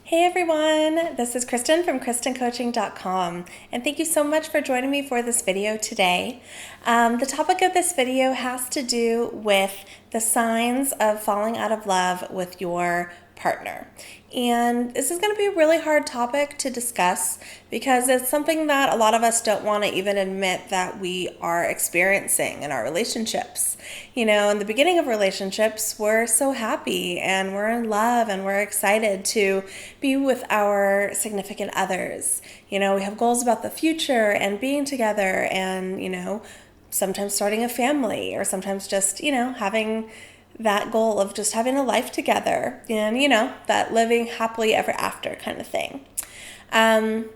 Hey everyone, this is Kristen from KristenCoaching.com, and thank you so much for joining me for this video today. The topic of this video has to do with the signs of falling out of love with your partner. And this is going to be a really hard topic to discuss because it's something that a lot of us don't want to even admit that we are experiencing in our relationships. You know, in the beginning of relationships, we're so happy and we're in love and we're excited to be with our significant others. You know, we have goals about the future and being together and, sometimes starting a family or sometimes just, having that goal of just having a life together and, that living happily ever after kind of thing. And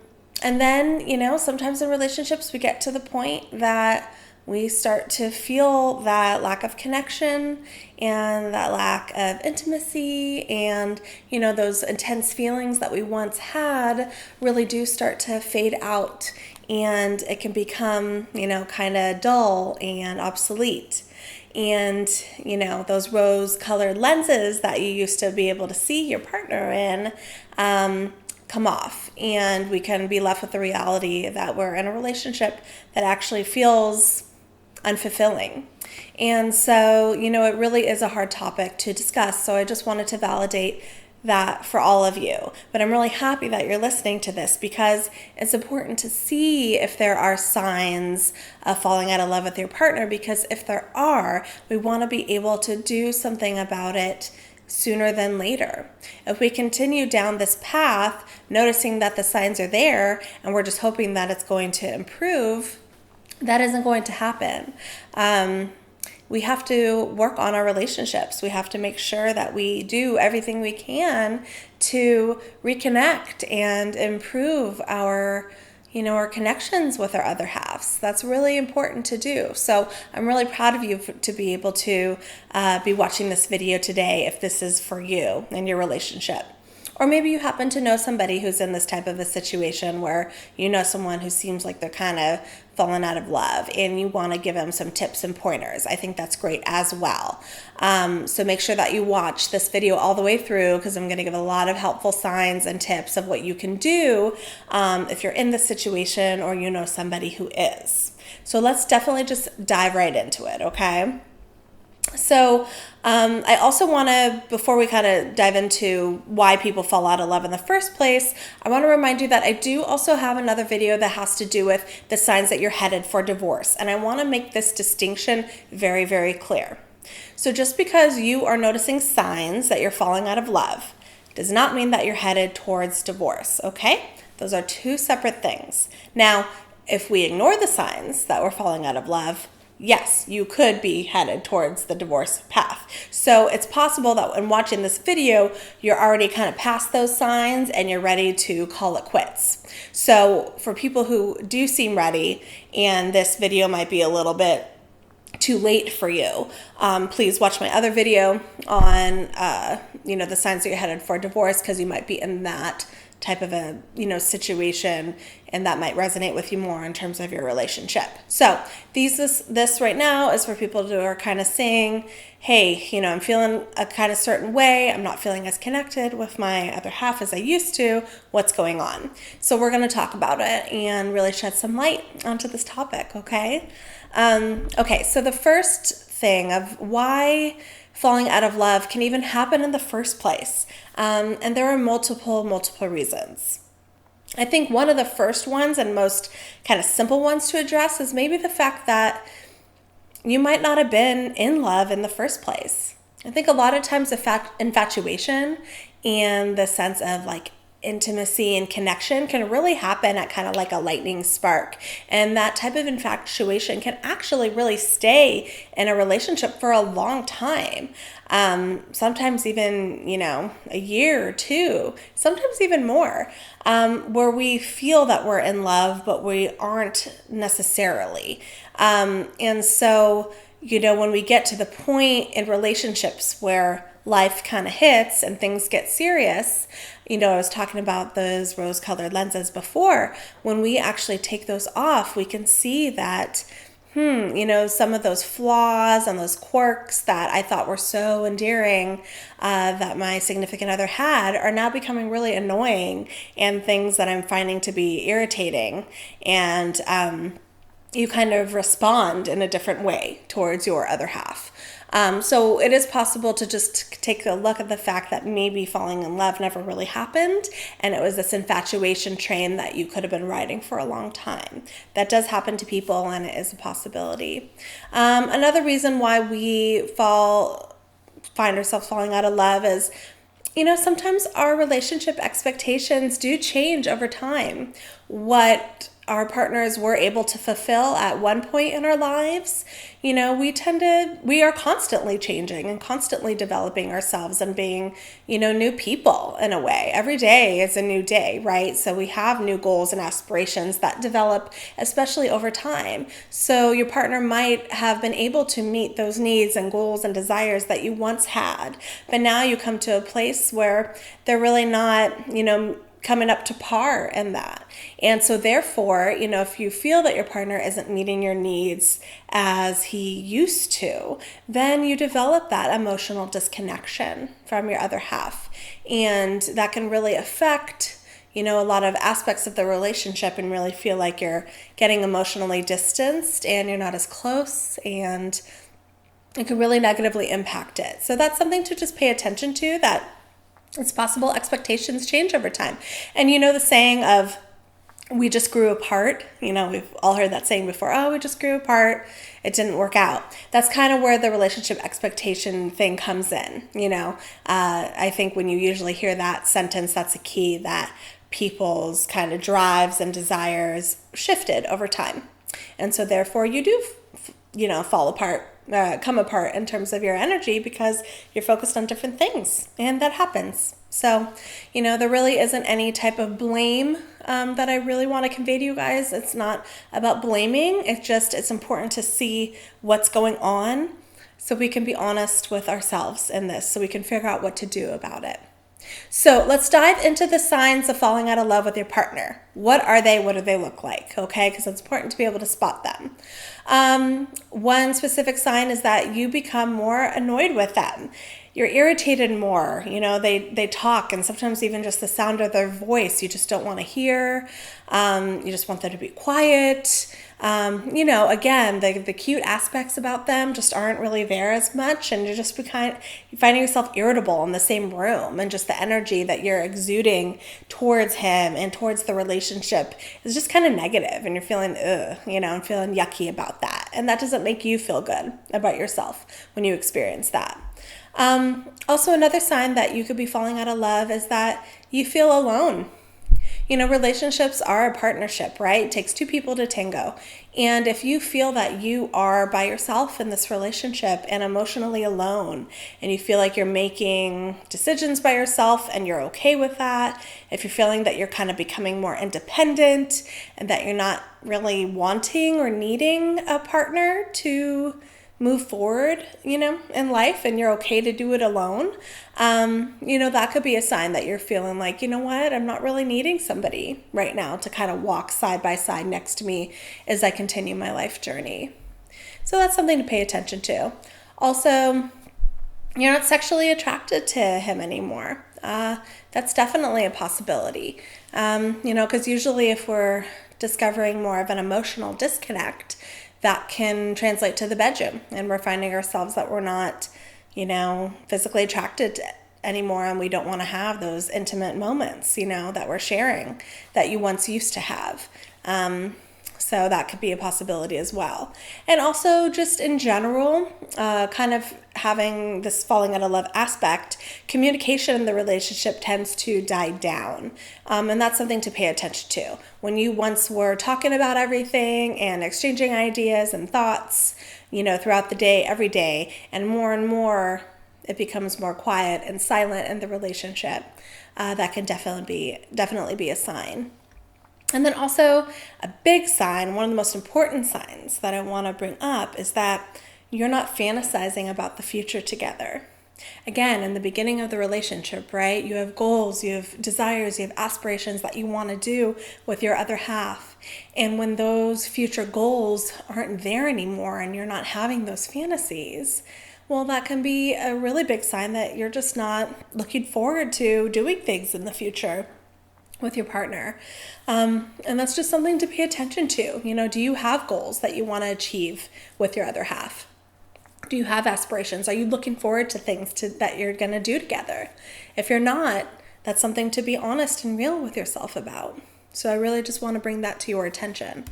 then, sometimes in relationships we get to the point that we start to feel that lack of connection and that lack of intimacy and, those intense feelings that we once had really do start to fade out and it can become, kind of dull and obsolete. And, those rose-colored lenses that you used to be able to see your partner in come off. And we can be left with the reality that we're in a relationship that actually feels unfulfilling. And so, it really is a hard topic to discuss. So I just wanted to validate that for all of you. But I'm really happy that you're listening to this because it's important to see if there are signs of falling out of love with your partner, because if there are, we want to be able to do something about it sooner than later. If we continue down this path, noticing that the signs are there and we're just hoping that it's going to improve, that isn't going to happen. We have to work on our relationships. We have to make sure that we do everything we can to reconnect and improve our connections with our other halves. That's really important to do. So I'm really proud of you to be able to be watching this video today if this is for you and your relationship. Or maybe you happen to know somebody who's in this type of a situation where you know someone who seems like they're kind of fallen out of love and you want to give them some tips and pointers. I think that's great as well. So make sure that you watch this video all the way through because I'm going to give a lot of helpful signs and tips of what you can do if you're in this situation or you know somebody who is. So let's definitely just dive right into it, okay? So I also want to, before we kind of dive into why people fall out of love in the first place, I want to remind you that I do also have another video that has to do with the signs that you're headed for divorce. And I want to make this distinction very, very clear. So just because you are noticing signs that you're falling out of love does not mean that you're headed towards divorce, okay? Those are two separate things. Now, if we ignore the signs that we're falling out of love, yes, you could be headed towards the divorce path. So it's possible that when watching this video, you're already kind of past those signs and you're ready to call it quits. So for people who do seem ready, and this video might be a little bit too late for you, please watch my other video on, the signs that you're headed for divorce, because you might be in that type of a situation and that might resonate with you more in terms of your relationship. So this right now is for people who are kind of saying, hey, I'm feeling a kind of certain way. I'm not feeling as connected with my other half as I used to. What's going on? So we're going to talk about it and really shed some light onto this topic, okay? So the first thing of why falling out of love can even happen in the first place. And there are multiple reasons. I think one of the first ones and most kind of simple ones to address is maybe the fact that you might not have been in love in the first place. I think a lot of times infatuation and the sense of like intimacy and connection can really happen at kind of like a lightning spark. And that type of infatuation can actually really stay in a relationship for a long time. Sometimes even, a year or two, sometimes even more, where we feel that we're in love, but we aren't necessarily. And so, when we get to the point in relationships where life kind of hits and things get serious, I was talking about those rose-colored lenses before. When we actually take those off, we can see that some of those flaws and those quirks that I thought were so endearing that my significant other had are now becoming really annoying, and things that I'm finding to be irritating. And you kind of respond in a different way towards your other half. So it is possible to just take a look at the fact that maybe falling in love never really happened, and it was this infatuation train that you could have been riding for a long time. That does happen to people, and it is a possibility. Another reason why we find ourselves falling out of love is, sometimes our relationship expectations do change over time. What our partners were able to fulfill at one point in our lives, we are constantly changing and constantly developing ourselves and being, new people in a way. Every day is a new day, right? So we have new goals and aspirations that develop, especially over time. So your partner might have been able to meet those needs and goals and desires that you once had, but now you come to a place where they're really not, coming up to par in that. And so therefore, if you feel that your partner isn't meeting your needs as he used to, then you develop that emotional disconnection from your other half. And that can really affect, a lot of aspects of the relationship, and really feel like you're getting emotionally distanced and you're not as close, and it can really negatively impact it. So that's something to just pay attention to, that it's possible expectations change over time. And the saying of, we just grew apart, we've all heard that saying before, oh, we just grew apart, it didn't work out. That's kind of where the relationship expectation thing comes in. I think when you usually hear that sentence, that's a key that people's kind of drives and desires shifted over time. And so therefore you do, fall apart, come apart in terms of your energy, because you're focused on different things, and that happens. So, there really isn't any type of blame that I really want to convey to you guys. It's not about blaming. It's important to see what's going on so we can be honest with ourselves in this, so we can figure out what to do about it. So let's dive into the signs of falling out of love with your partner. What are they? What do they look like? Okay, because it's important to be able to spot them. One specific sign is that you become more annoyed with them. You're irritated more. They talk, and sometimes even just the sound of their voice you just don't want to hear. You just want them to be quiet. Again, the cute aspects about them just aren't really there as much, and you're finding yourself irritable in the same room, and just the energy that you're exuding towards him and towards the relationship is just kind of negative, and you're feeling and feeling yucky about that. And that doesn't make you feel good about yourself when you experience that. Also, another sign that you could be falling out of love is that you feel alone. Relationships are a partnership, right? It takes two people to tango. And if you feel that you are by yourself in this relationship and emotionally alone, and you feel like you're making decisions by yourself and you're okay with that, if you're feeling that you're kind of becoming more independent and that you're not really wanting or needing a partner to move forward, in life, and you're okay to do it alone, that could be a sign that you're feeling like, what, I'm not really needing somebody right now to kind of walk side by side next to me as I continue my life journey. So that's something to pay attention to. Also, you're not sexually attracted to him anymore. That's definitely a possibility. Because usually if we're discovering more of an emotional disconnect, that can translate to the bedroom, and we're finding ourselves that we're not, physically attracted anymore, and we don't want to have those intimate moments, that we're sharing that you once used to have. So that could be a possibility as well. And also just in general, kind of having this falling out of love aspect, communication in the relationship tends to die down. And that's something to pay attention to. When you once were talking about everything and exchanging ideas and thoughts, throughout the day, every day, and more, it becomes more quiet and silent in the relationship. That can definitely be a sign. And then also a big sign, one of the most important signs that I want to bring up, is that you're not fantasizing about the future together. Again, in the beginning of the relationship, right? You have goals, you have desires, you have aspirations that you want to do with your other half. And when those future goals aren't there anymore and you're not having those fantasies, well, that can be a really big sign that you're just not looking forward to doing things in the future with your partner. And that's just something to pay attention to. Do you have goals that you want to achieve with your other half? Do you have aspirations? Are you looking forward to things that you're going to do together? If you're not, that's something to be honest and real with yourself about. So I really just want to bring that to your attention.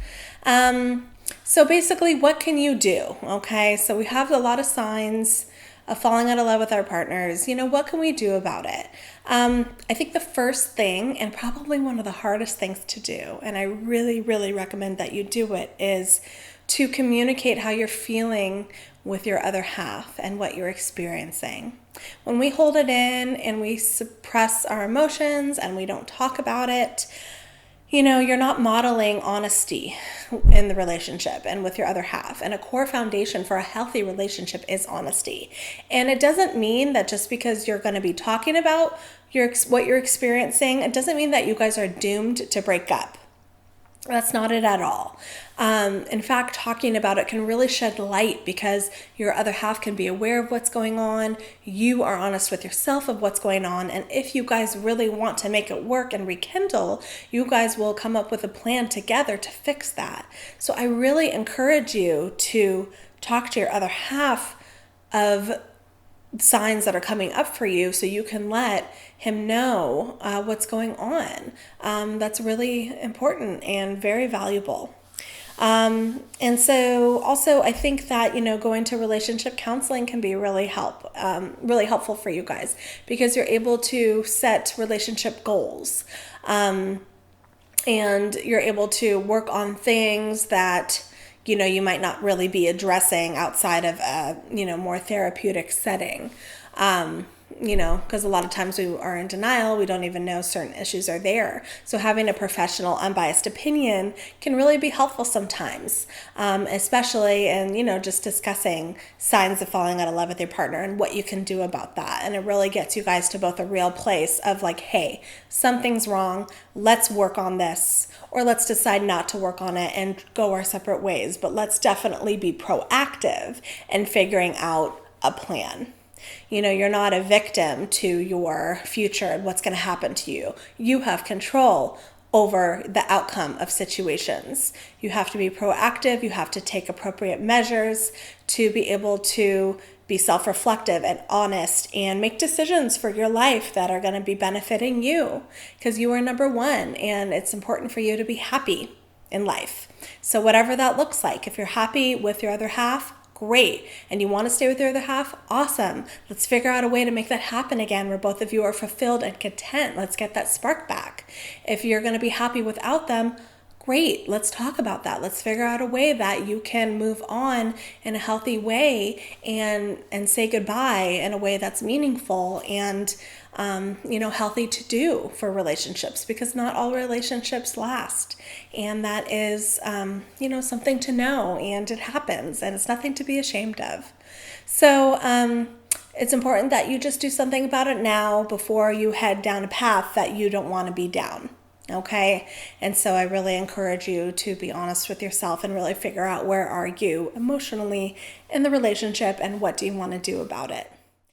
So basically, what can you do? Okay, so we have a lot of signs of falling out of love with our partners. What can we do about it? I think the first thing, and probably one of the hardest things to do, and I really, really recommend that you do it, is to communicate how you're feeling with your other half and what you're experiencing. When we hold it in and we suppress our emotions and we don't talk about it, you're not modeling honesty in the relationship and with your other half. And a core foundation for a healthy relationship is honesty. And it doesn't mean that just because you're going to be talking about what you're experiencing, it doesn't mean that you guys are doomed to break up. That's not it at all. In fact, talking about it can really shed light because your other half can be aware of what's going on. You are honest with yourself of what's going on. And if you guys really want to make it work and rekindle, you guys will come up with a plan together to fix that. So I really encourage you to talk to your other half of signs that are coming up for you so you can let him know what's going on. That's really important and very valuable. And so also I think that, going to relationship counseling can be really helpful for you guys because you're able to set relationship goals. And you're able to work on things that you might not really be addressing outside of a, more therapeutic setting. Because a lot of times we are in denial, we don't even know certain issues are there. So having a professional, unbiased opinion can really be helpful sometimes, especially in, just discussing signs of falling out of love with your partner and what you can do about that. And it really gets you guys to both a real place of like, hey, something's wrong, let's work on this, or let's decide not to work on it and go our separate ways. But let's definitely be proactive in figuring out a plan. You're not a victim to your future and what's going to happen to you. You have control over the outcome of situations. You have to be proactive. You have to take appropriate measures to be able to be self-reflective and honest and make decisions for your life that are going to be benefiting you because you are number one and it's important for you to be happy in life. So whatever that looks like, if you're happy with your other half, great. And you want to stay with your other half? Awesome. Let's figure out a way to make that happen again where both of you are fulfilled and content. Let's get that spark back. If you're going to be happy without them, great. Let's talk about that. Let's figure out a way that you can move on in a healthy way and say goodbye in a way that's meaningful and healthy to do for relationships because not all relationships last. And that is, something to know and it happens and it's nothing to be ashamed of. So it's important that you just do something about it now before you head down a path that you don't want to be down. Okay. And so I really encourage you to be honest with yourself and really figure out where are you emotionally in the relationship and what do you want to do about it.